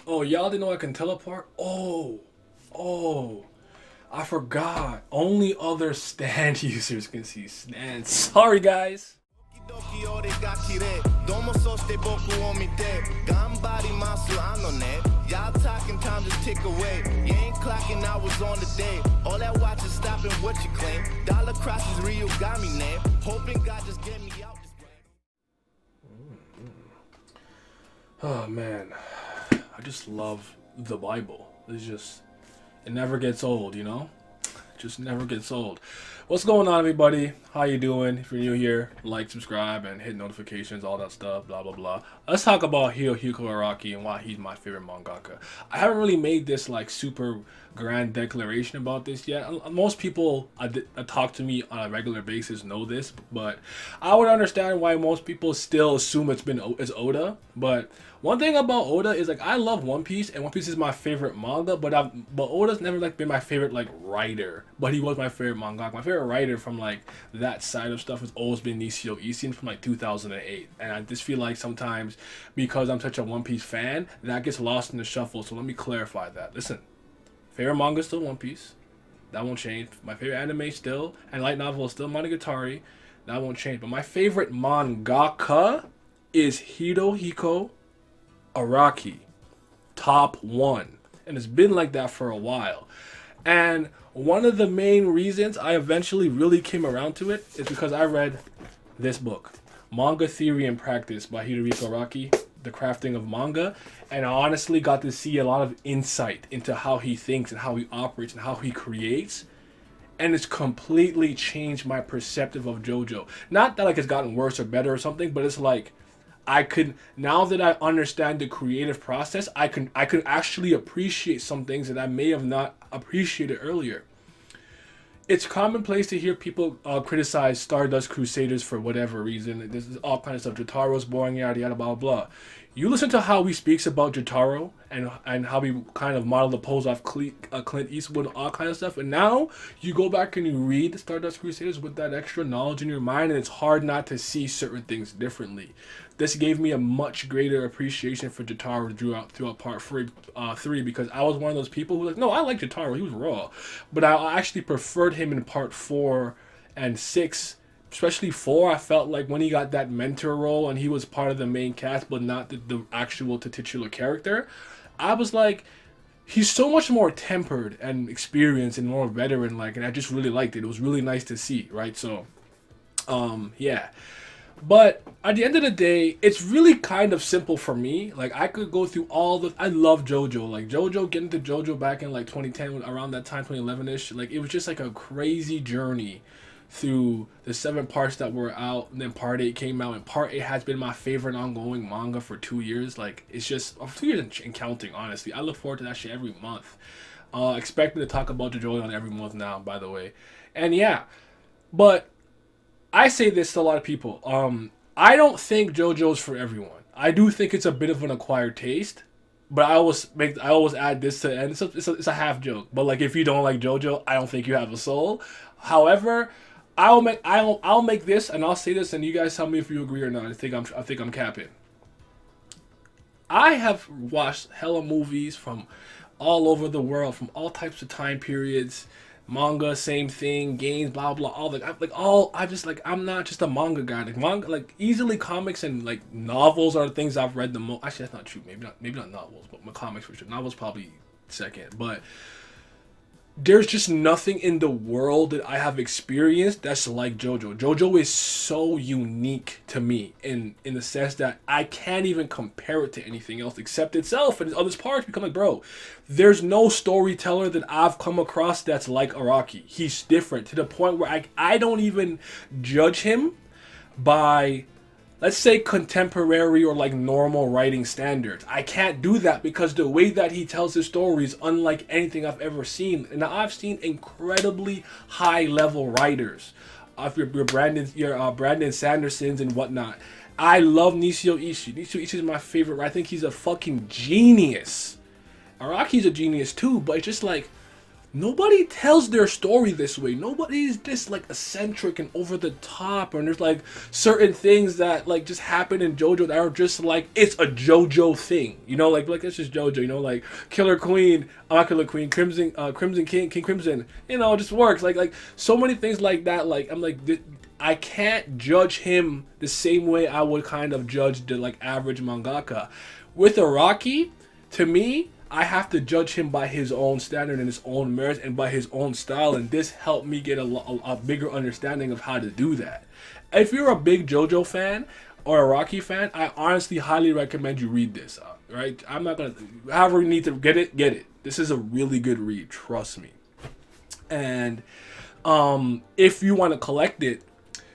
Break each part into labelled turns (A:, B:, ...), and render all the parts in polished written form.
A: Oh, y'all didn't know I can teleport? Oh, I forgot. Only other stand users can see stand. Sorry, guys. 時々俺が綺麗どうもそして僕を見て頑張りますあのね Y'all talking time just tick away You ain't clocking hours on the day All that watch is stopping what you claim Dollar crosses real got me name Hoping God just get me out this game Oh man I just love the Bible it's just it never gets old you know just never gets old. What's going on, everybody? How you doing? If you're new here, like, subscribe, and hit notifications, all that stuff, blah, blah, blah. Let's talk about Hirohiko Araki and why he's my favorite mangaka. I haven't really made this, like, super grand declaration about this yet. Most people that talk to me on a regular basis know this, but I would understand why most people still assume it's Oda, but one thing about Oda is like I love One Piece and One Piece is my favorite manga, but Oda's never like been my favorite like writer, but he was my favorite manga. My favorite writer from like that side of stuff has always been Nishio Isin from like 2008, and I just feel like sometimes because I'm such a One Piece fan that gets lost in the shuffle. So let me clarify that. Listen, favorite manga is still One Piece, that won't change. My favorite anime still and light novel is still Monogatari, that won't change. But my favorite mangaka is Hirohiko Araki, top one, and it's been like that for a while. And one of the main reasons I eventually really came around to it is because I read this book, Manga Theory and Practice by Hirohiko Araki, The Crafting of Manga, and I honestly got to see a lot of insight into how he thinks and how he operates and how he creates. And it's completely changed my perspective of JoJo. Not that like it's gotten worse or better or something, but it's like I could now that I understand the creative process, I could actually appreciate some things that I may have not appreciated earlier. It's commonplace to hear people criticize Stardust Crusaders for whatever reason. This is all kind of stuff. Jotaro's boring, yada yada, blah blah. You listen to how he speaks about Jotaro and how he kind of modeled the pose off Clint Eastwood, all kind of stuff. And now you go back and you read Stardust Crusaders with that extra knowledge in your mind, and it's hard not to see certain things differently. This gave me a much greater appreciation for Jotaro throughout part three because I was one of those people who was like, no, I like Jotaro, he was raw. But I actually preferred him in part 4 and 6. Especially 4, I felt like when he got that mentor role and he was part of the main cast but not the actual titular character, I was like, he's so much more tempered and experienced and more veteran like, and I just really liked it. It was really nice to see, right? So, yeah. But at the end of the day, it's really kind of simple for me. Like I could go through I love JoJo. Like JoJo, getting to JoJo back in like 2010, around that time, 2011ish. Like it was just like a crazy journey through the 7 parts that were out, and then part 8 came out, and part 8 has been my favorite ongoing manga for 2 years. Like it's just 2 years and counting. Honestly, I look forward to that shit every month. Expect me to talk about JoJo on every month now, by the way. And yeah, but I say this to a lot of people. I don't think JoJo's for everyone. I do think it's a bit of an acquired taste, but I always add this to the end. It's a half joke. But like, if you don't like JoJo, I don't think you have a soul. However, I'll make this, and I'll say this, and you guys tell me if you agree or not. I think I'm capping. I have watched hella movies from all over the world, from all types of time periods. Manga, same thing. Games, blah blah. I'm not just a manga guy. Like manga, like easily comics and like novels are the things I've read the most. Actually, that's not true. Maybe not novels, but my comics for sure. Novels probably second, but there's just nothing in the world that I have experienced that's like JoJo. JoJo is so unique to me in the sense that I can't even compare it to anything else except itself and its other parts. Become like, bro, there's no storyteller that I've come across that's like Araki. He's different to the point where I don't even judge him by, let's say, contemporary or like normal writing standards. I can't do that because the way that he tells his story is unlike anything I've ever seen. And I've seen incredibly high level writers, your Brandon Sandersons and whatnot. I love Nishio Ishii. Nishio Ishii is my favorite. I think he's a fucking genius. Araki's a genius too, but it's just like nobody tells their story this way. Nobody is this like eccentric and over the top, and there's like certain things that like just happen in JoJo that are just like it's a JoJo thing, you know, like it's just JoJo, you know, like Killer Queen, not Killer Queen, Crimson King, King Crimson, you know, it just works. Like so many things like that. Like I'm like I can't judge him the same way I would kind of judge the like average mangaka. With Araki, to me, I have to judge him by his own standard and his own merits and by his own style, and this helped me get a bigger understanding of how to do that. If you're a big JoJo fan or Araki fan, I honestly highly recommend you read this. Right? I'm not gonna, however you need to get it, get it. This is a really good read, trust me. And if you want to collect it,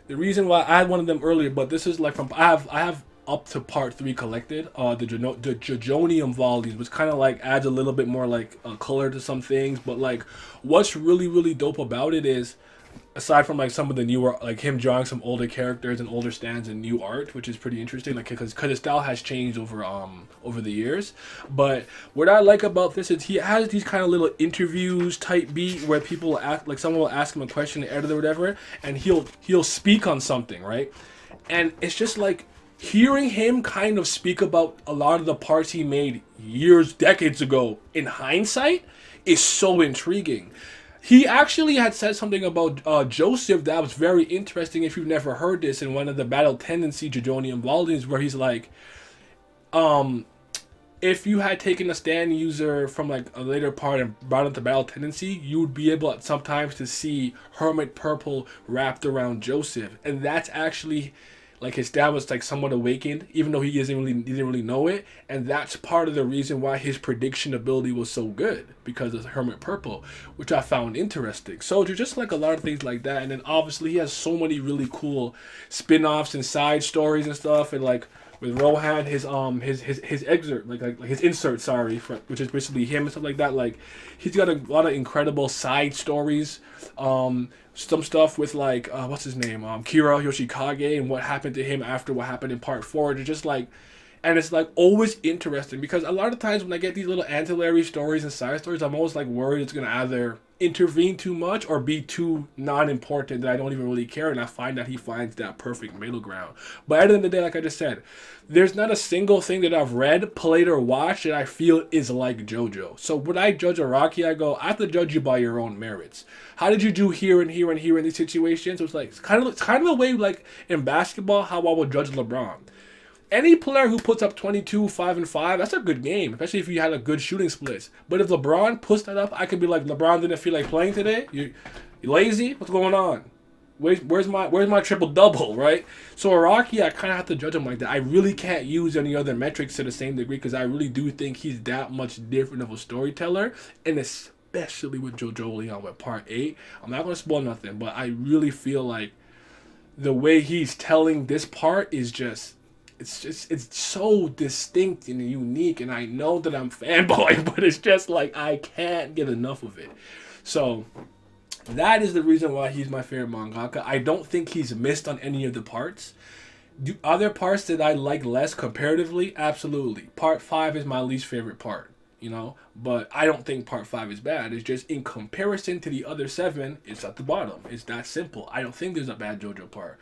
A: the reason why I had one of them earlier, but this is like from I have up to part 3 collected. The Jojonium volumes, which kind of like adds a little bit more like color to some things. But like, what's really dope about it is, aside from like some of the newer, like him drawing some older characters and older stands and new art, which is pretty interesting, like because his style has changed over the years. But what I like about this is he has these kind of little interviews type beat where people ask, like someone will ask him a question, the editor or whatever, and he'll speak on something, right? And it's just like hearing him kind of speak about a lot of the parts he made years, decades ago in hindsight is so intriguing. He actually had said something about Joseph that was very interesting if you've never heard this in one of the Battle Tendency Jojonium volumes, where he's like, if you had taken a stand user from like a later part and brought it to Battle Tendency, you would be able sometimes to see Hermit Purple wrapped around Joseph. And that's actually like his dad was like somewhat awakened, even though he didn't really know it, and that's part of the reason why his prediction ability was so good, because of Hermit Purple, which I found interesting. So there's just like a lot of things like that, and then obviously he has so many really cool spin-offs and side stories and stuff, and like with Rohan, his excerpt, like his insert, sorry, which is basically him and stuff like that. Like he's got a lot of incredible side stories. Some stuff with like what's his name, Kira Yoshikage, and what happened to him after what happened in part 4. They're just like, and it's like always interesting, because a lot of times when I get these little ancillary stories and side stories, I'm always like worried it's gonna either intervene too much or be too non-important that I don't even really care, and I find that he finds that perfect middle ground. But at the end of the day, like I just said, there's not a single thing that I've read, played, or watched that I feel is like JoJo. So when I judge Araki, I go, I have to judge you by your own merits. How did you do here and here and here in these situations? So it's like it's kind of the way like in basketball how I would judge LeBron. Any player who puts up 22, 5, and 5, that's a good game, especially if you had a good shooting splits. But if LeBron puts that up, I could be like, LeBron didn't feel like playing today? You lazy? What's going on? Where's my triple-double, right? So Araki, I kind of have to judge him like that. I really can't use any other metrics to the same degree, because I really do think he's that much different of a storyteller, and especially with JoJo Leon with Part 8. I'm not going to spoil nothing, but I really feel like the way he's telling this part is just... It's so distinct and unique, and I know that I'm fanboy, but it's just like I can't get enough of it. So that is the reason why he's my favorite mangaka. I don't think he's missed on any of the parts. Do other parts that I like less comparatively? Absolutely. Part 5 is my least favorite part, you know, but I don't think part 5 is bad. It's just in comparison to the other 7, it's at the bottom. It's that simple. I don't think there's a bad JoJo part.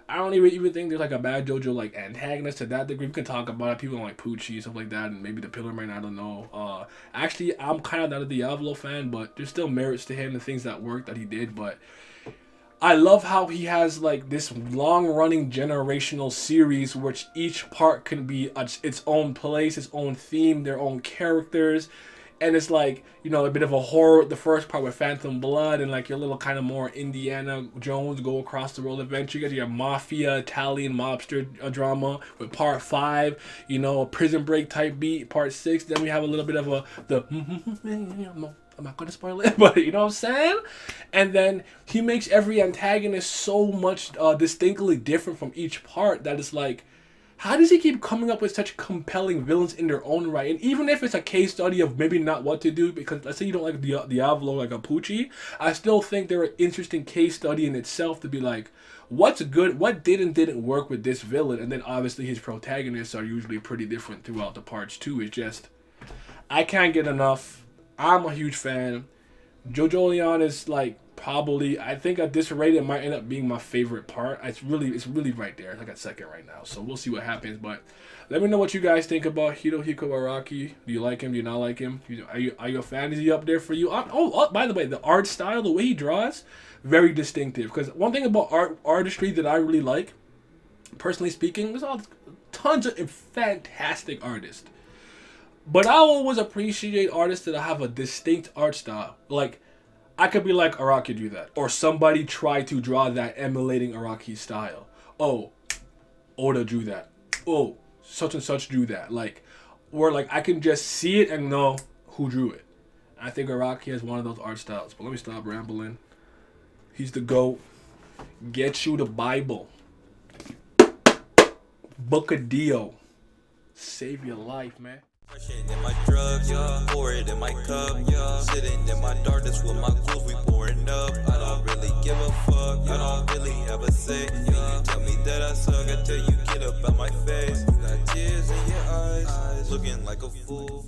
A: I don't even think there's like a bad JoJo like antagonist to that degree. We can talk about it. People don't like Pucci, stuff like that, and maybe the Pillar Man, I don't know. Actually, I'm kind of not a Diablo fan, but there's still merits to him and things that work that he did. But I love how he has like this long-running generational series, which each part can be its own place, its own theme, their own characters. And it's like, you know, a bit of a horror, the first part with Phantom Blood, and like your little kind of more Indiana Jones go across the world adventure. You get your mafia, Italian mobster drama with part 5, you know, a prison break type beat, part 6. Then we have a little bit of I'm not going to spoil it, but you know what I'm saying? And then he makes every antagonist so much distinctly different from each part that it's like, how does he keep coming up with such compelling villains in their own right? And even if it's a case study of maybe not what to do, because let's say you don't like Diablo like a Pucci, I still think they're an interesting case study in itself to be like, what's good, what did and didn't work with this villain? And then obviously his protagonists are usually pretty different throughout the parts too. It's just, I can't get enough. I'm a huge fan. Jojo Leon is like probably, I think at this rate it might end up being my favorite part. It's really right there. It's like a second right now. So we'll see what happens. But let me know what you guys think about Hirohiko Araki. Do you like him? Do you not like him? Are you a fan? Is he up there for you? By the way, the art style, the way he draws, very distinctive. Because one thing about artistry that I really like, personally speaking, there's all tons of fantastic artists. But I always appreciate artists that have a distinct art style. Like, I could be like, Araki do that. Or somebody try to draw that emulating Araki's style. Oh, Oda drew that. Oh, such and such drew that. Like, where like I can just see it and know who drew it. I think Araki has one of those art styles. But let me stop rambling. He's the GOAT. Get you the Bible. Book a deal. Save your life, man.
B: In my drugs, pour it in my cup, sitting in my darkness with my ghouls, we pouring up. I don't really give a fuck, I don't really have a say. You tell me that I suck until you get up out my face. You got tears in your eyes, looking like a fool.